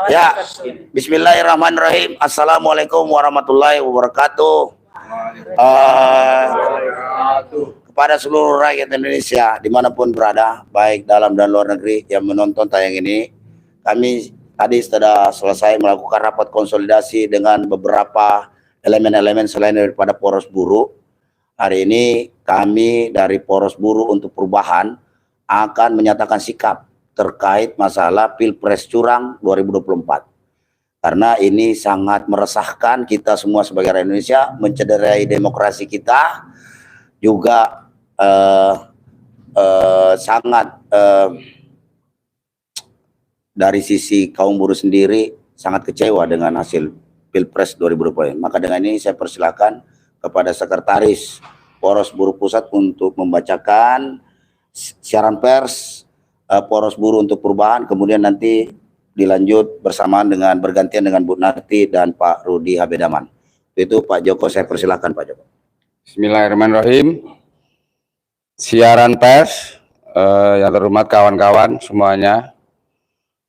Ya, bismillahirrahmanirrahim. Assalamualaikum warahmatullahi wabarakatuh. Kepada seluruh rakyat Indonesia dimanapun berada, baik dalam dan luar negeri yang menonton tayang ini, kami tadi sudah selesai melakukan rapat konsolidasi dengan beberapa elemen-elemen selain daripada Poros Buruh. Hari ini kami dari Poros Buruh untuk Perubahan akan menyatakan sikap terkait masalah Pilpres curang 2024. Karena ini sangat meresahkan kita semua sebagai rakyat Indonesia, mencederai demokrasi kita, juga sangat dari sisi kaum buruh sendiri sangat kecewa dengan hasil Pilpres 2024. Maka dengan ini saya persilakan kepada Sekretaris Poros Buruh Pusat untuk membacakan siaran pers Poros Buruh untuk Perubahan, kemudian nanti dilanjut bersamaan dengan bergantian dengan Bu Narti dan Pak Rudi Habedaman. Itu Pak Joko, saya persilakan Pak Joko. Bismillahirrahmanirrahim. Siaran pers yang terhormat kawan-kawan semuanya,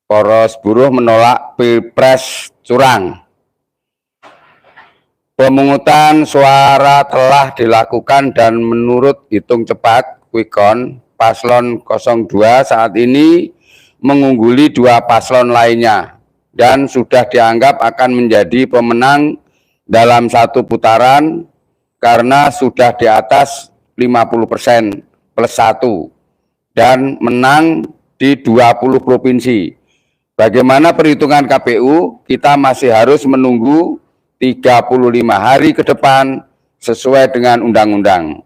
Poros Buruh menolak Pilpres curang. Pemungutan suara telah dilakukan dan menurut hitung cepat quick count, paslon 02 saat ini mengungguli dua paslon lainnya dan sudah dianggap akan menjadi pemenang dalam satu putaran karena sudah di atas 50% plus 1 dan menang di 20 provinsi. Bagaimana perhitungan KPU? Kita masih harus menunggu 35 hari ke depan sesuai dengan undang-undang.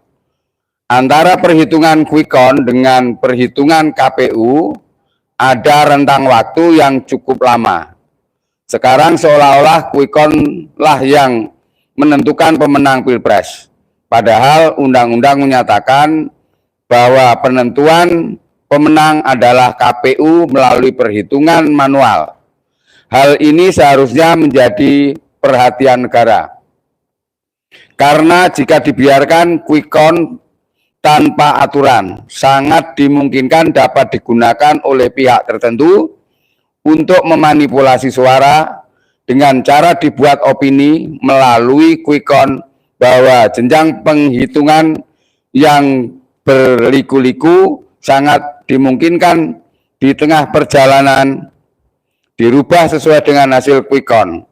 Antara perhitungan quick count dengan perhitungan KPU ada rentang waktu yang cukup lama. Sekarang seolah-olah quick count lah yang menentukan pemenang Pilpres. Padahal undang-undang menyatakan bahwa penentuan pemenang adalah KPU melalui perhitungan manual. Hal ini seharusnya menjadi perhatian negara. Karena jika dibiarkan quick count tanpa aturan, sangat dimungkinkan dapat digunakan oleh pihak tertentu untuk memanipulasi suara dengan cara dibuat opini melalui quick count bahwa jenjang penghitungan yang berliku-liku sangat dimungkinkan di tengah perjalanan dirubah sesuai dengan hasil quick count.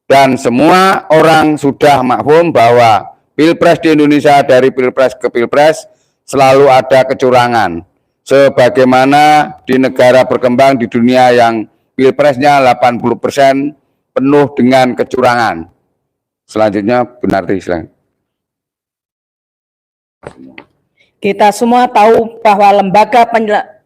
Dan semua orang sudah maklum bahwa Pilpres di Indonesia dari Pilpres ke Pilpres selalu ada kecurangan. Sebagaimana di negara berkembang di dunia yang Pilpresnya 80% penuh dengan kecurangan. Selanjutnya Bu Narti, silakan. Kita semua tahu bahwa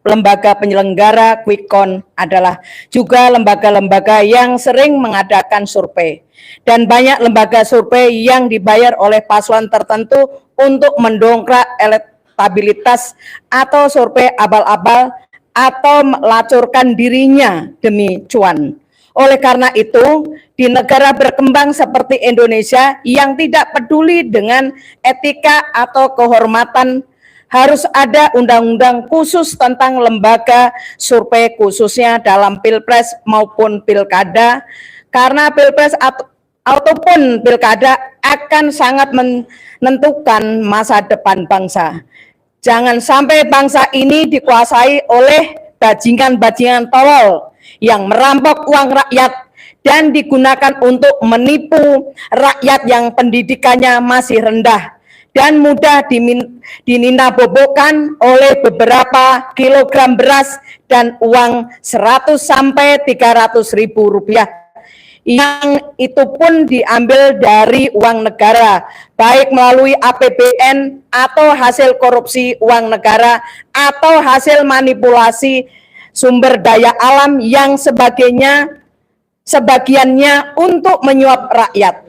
lembaga penyelenggara quick count adalah juga lembaga-lembaga yang sering mengadakan survei. Dan banyak lembaga survei yang dibayar oleh paslon tertentu untuk mendongkrak elektabilitas atau survei abal-abal atau melacurkan dirinya demi cuan. Oleh karena itu, di negara berkembang seperti Indonesia yang tidak peduli dengan etika atau kehormatan, harus ada undang-undang khusus tentang lembaga survei khususnya dalam Pilpres maupun Pilkada, karena Pilpres ataupun Pilkada akan sangat menentukan masa depan bangsa. Jangan sampai bangsa ini dikuasai oleh bajingan-bajingan tolol yang merampok uang rakyat dan digunakan untuk menipu rakyat yang pendidikannya masih rendah dan mudah dininabobokan oleh beberapa kilogram beras dan uang 100 sampai 300 ribu rupiah yang itu pun diambil dari uang negara, baik melalui APBN atau hasil korupsi uang negara atau hasil manipulasi sumber daya alam yang sebagiannya untuk menyuap rakyat.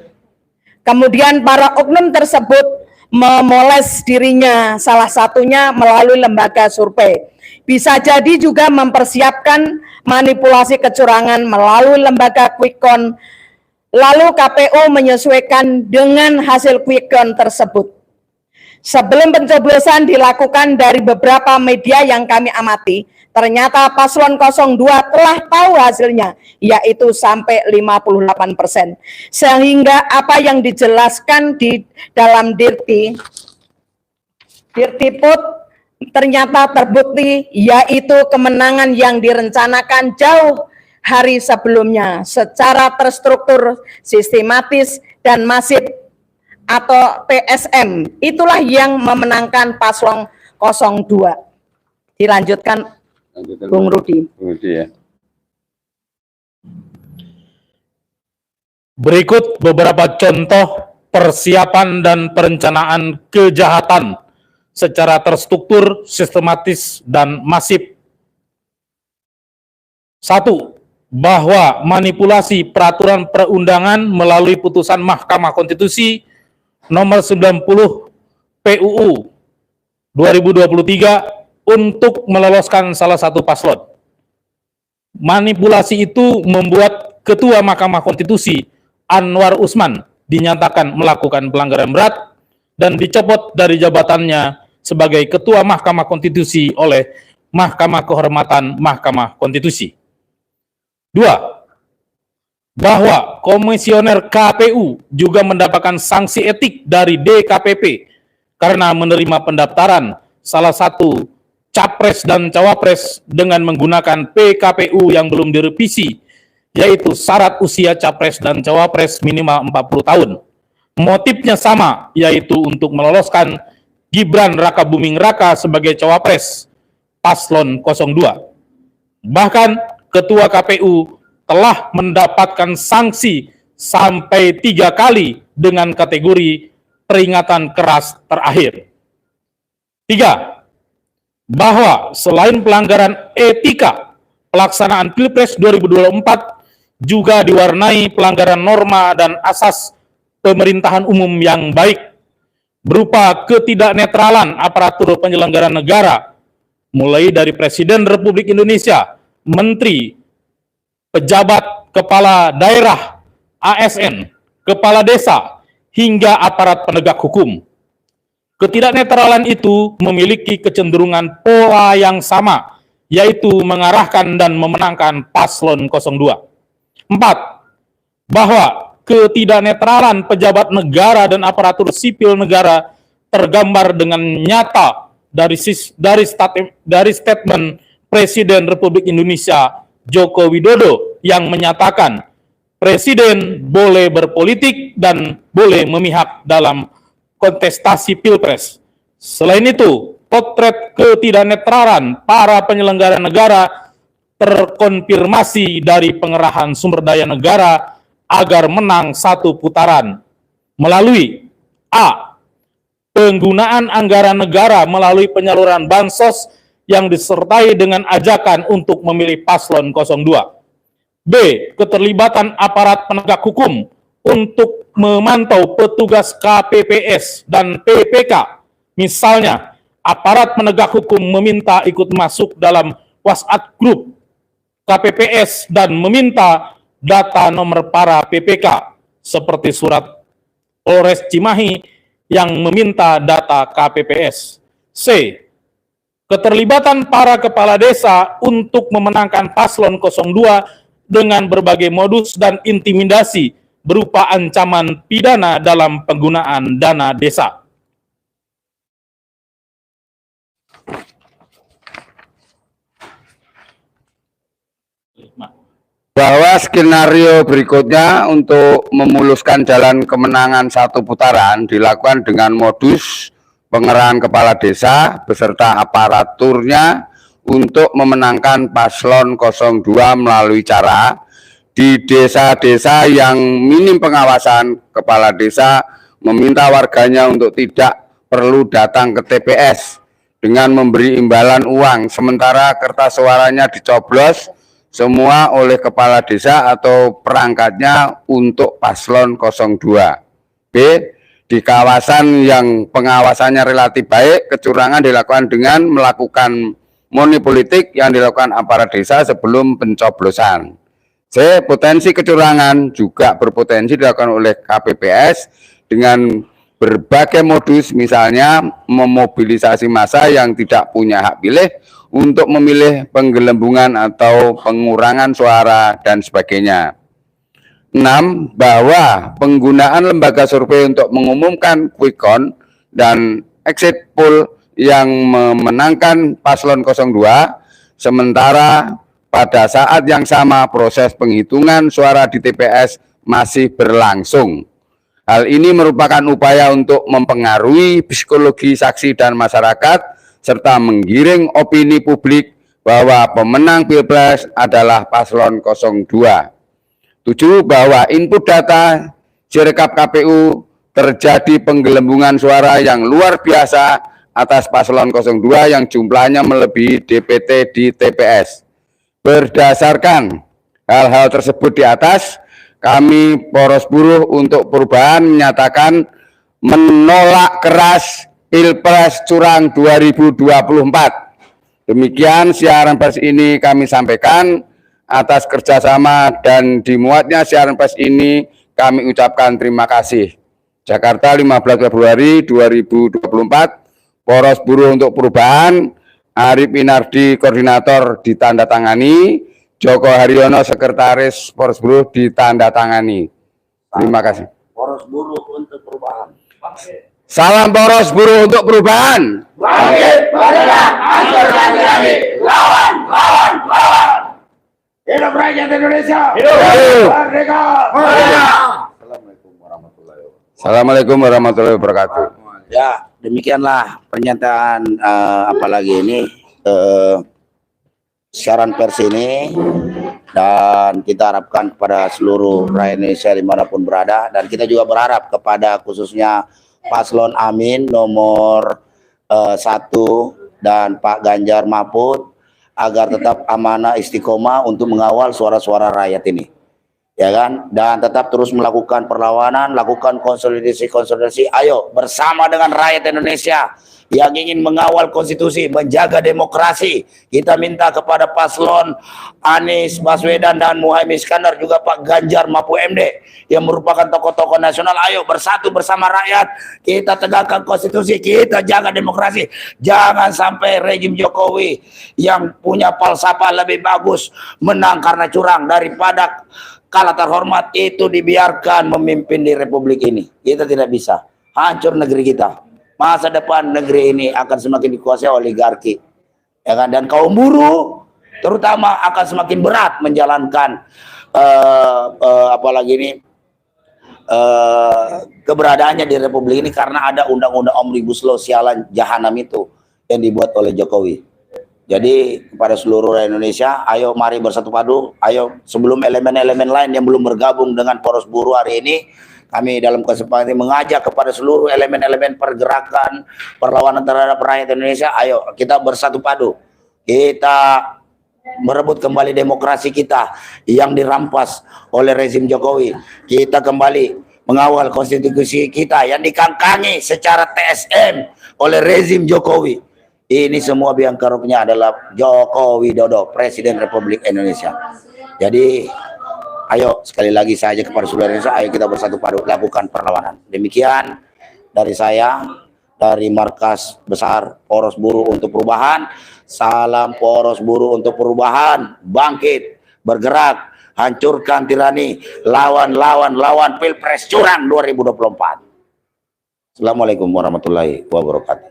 Kemudian para oknum tersebut memoles dirinya, salah satunya melalui lembaga survei. Bisa jadi juga mempersiapkan manipulasi kecurangan melalui lembaga quick count, lalu KPU menyesuaikan dengan hasil quick count tersebut. Sebelum pencoblosan dilakukan dari beberapa media yang kami amati, Ternyata paslon 02 telah tahu hasilnya, yaitu sampai 58%. Sehingga apa yang dijelaskan di dalam Dirtiput ternyata terbukti, yaitu kemenangan yang direncanakan jauh hari sebelumnya secara terstruktur, sistematis, dan masif atau TSM. Itulah yang memenangkan paslon 02. Dilanjutkan Bung Rudi. Ya. Berikut beberapa contoh persiapan dan perencanaan kejahatan secara terstruktur, sistematis, dan masif. 1. Bahwa manipulasi peraturan perundangan melalui putusan Mahkamah Konstitusi nomor 90 PUU 2023 untuk meloloskan salah satu paslon. Manipulasi itu membuat Ketua Mahkamah Konstitusi Anwar Usman dinyatakan melakukan pelanggaran berat dan dicopot dari jabatannya sebagai Ketua Mahkamah Konstitusi oleh Mahkamah Kehormatan Mahkamah Konstitusi. 2. Bahwa komisioner KPU juga mendapatkan sanksi etik dari DKPP karena menerima pendaftaran salah satu capres dan cawapres dengan menggunakan PKPU yang belum direvisi, yaitu syarat usia capres dan cawapres minimal 40 tahun. Motifnya sama, yaitu untuk meloloskan Gibran Rakabuming Raka sebagai cawapres paslon 02. Bahkan Ketua KPU telah mendapatkan sanksi sampai 3 kali dengan kategori peringatan keras terakhir. 3. Bahwa selain pelanggaran etika, pelaksanaan Pilpres 2024 juga diwarnai pelanggaran norma dan asas pemerintahan umum yang baik, berupa ketidaknetralan aparatur penyelenggara negara, mulai dari Presiden Republik Indonesia, Menteri, pejabat kepala daerah, ASN, kepala desa, hingga aparat penegak hukum. Ketidaknetralan itu memiliki kecenderungan pola yang sama, yaitu mengarahkan dan memenangkan paslon 02. 4. Bahwa ketidaknetralan pejabat negara dan aparatur sipil negara tergambar dengan nyata dari statement Presiden Republik Indonesia Joko Widodo yang menyatakan Presiden boleh berpolitik dan boleh memihak dalam kontestasi Pilpres. Selain itu, potret ketidaknetralan para penyelenggara negara terkonfirmasi dari pengerahan sumber daya negara agar menang satu putaran melalui A. Penggunaan anggaran negara melalui penyaluran bansos yang disertai dengan ajakan untuk memilih paslon 02. B. Keterlibatan aparat penegak hukum untuk memantau petugas KPPS dan PPK. Misalnya, aparat penegak hukum meminta ikut masuk dalam WhatsApp grup KPPS dan meminta data nomor para PPK, seperti surat Polres Cimahi yang meminta data KPPS. C. Keterlibatan para kepala desa untuk memenangkan paslon 02 dengan berbagai modus dan intimidasi berupa ancaman pidana dalam penggunaan dana desa. Bahwa skenario berikutnya untuk memuluskan jalan kemenangan satu putaran dilakukan dengan modus pengerahan kepala desa beserta aparaturnya untuk memenangkan paslon 02 melalui cara di desa-desa yang minim pengawasan. Kepala desa meminta warganya untuk tidak perlu datang ke TPS dengan memberi imbalan uang, sementara kertas suaranya dicoblos semua oleh kepala desa atau perangkatnya untuk paslon 02. B. Di kawasan yang pengawasannya relatif baik, kecurangan dilakukan dengan melakukan money politik yang dilakukan aparat desa sebelum pencoblosan. C. Potensi kecurangan juga berpotensi dilakukan oleh KPPS dengan berbagai modus, misalnya memobilisasi massa yang tidak punya hak pilih untuk memilih penggelembungan atau pengurangan suara dan sebagainya. 6. Bahwa penggunaan lembaga survei untuk mengumumkan quick count dan exit poll yang memenangkan paslon 02, sementara pada saat yang sama proses penghitungan suara di TPS masih berlangsung. Hal ini merupakan upaya untuk mempengaruhi psikologi saksi dan masyarakat, serta menggiring opini publik bahwa pemenang Pilpres adalah paslon 02. 7. Bahwa input data Sirekap KPU terjadi penggelembungan suara yang luar biasa atas paslon 02 yang jumlahnya melebihi DPT di TPS. Berdasarkan hal-hal tersebut di atas, kami Poros Buruh untuk Perubahan menyatakan menolak keras Pilpres curang 2024. Demikian siaran pers ini kami sampaikan. Atas kerjasama dan dimuatnya siaran pers ini kami ucapkan terima kasih. Jakarta 15 Februari 2024, Poros Buruh untuk Perubahan, Arif Inardi Koordinator ditandatangani, Joko Haryono Sekretaris Poros Buruh ditandatangani. Terima kasih. Poros Buruh untuk Perubahan. Salam Poros Buruh untuk Perubahan. Bangkit, berdeka, hancur kami, lawan, lawan, lawan. Hidup rakyat Indonesia. Hidup. Merdeka. Assalamualaikum warahmatullahi wabarakatuh. Ya, demikianlah pernyataan apalagi ini siaran pers ini, dan kita harapkan kepada seluruh rakyat Indonesia dimanapun berada, dan kita juga berharap kepada khususnya Paslon Amin nomor 1 dan Pak Ganjar Mahfud agar tetap amanah istiqomah untuk mengawal suara-suara rakyat ini, ya kan, dan tetap terus melakukan perlawanan, lakukan konsolidasi. Ayo bersama dengan rakyat Indonesia yang ingin mengawal konstitusi, menjaga demokrasi. Kita minta kepada paslon Anies Baswedan dan Muhaimin Iskandar, juga Pak Ganjar Mahfud MD yang merupakan tokoh-tokoh nasional. Ayo bersatu bersama rakyat, kita tegakkan konstitusi, kita jaga demokrasi. Jangan sampai rejim Jokowi yang punya falsafah lebih bagus menang karena curang daripada kalah terhormat itu dibiarkan memimpin di republik ini. Kita tidak bisa, hancur negeri kita. Masa depan negeri ini akan semakin dikuasai oligarki, ya kan? Dan kaum buruh terutama akan semakin berat menjalankan apalagi ini keberadaannya di republik ini karena ada undang-undang Omnibus Law sialan jahanam itu yang dibuat oleh Jokowi. Jadi kepada seluruh rakyat Indonesia, ayo mari bersatu padu. Ayo, sebelum elemen-elemen lain yang belum bergabung dengan Poros Buruh hari ini, kami dalam kesempatan ini mengajak kepada seluruh elemen-elemen pergerakan perlawanan terhadap rakyat Indonesia, ayo kita bersatu padu. Kita merebut kembali demokrasi kita yang dirampas oleh rezim Jokowi. Kita kembali mengawal konstitusi kita yang dikangkangi secara TSM oleh rezim Jokowi. Ini semua biang keroknya adalah Joko Widodo, Presiden Republik Indonesia. Jadi ayo sekali lagi saja kepada seluruh Indonesia, ayo kita bersatu padu lakukan perlawanan. Demikian dari saya, dari Markas Besar Poros Buruh untuk Perubahan. Salam Poros Buruh untuk Perubahan. Bangkit, bergerak, hancurkan tirani, lawan Pilpres curang 2024. Assalamualaikum warahmatullahi wabarakatuh.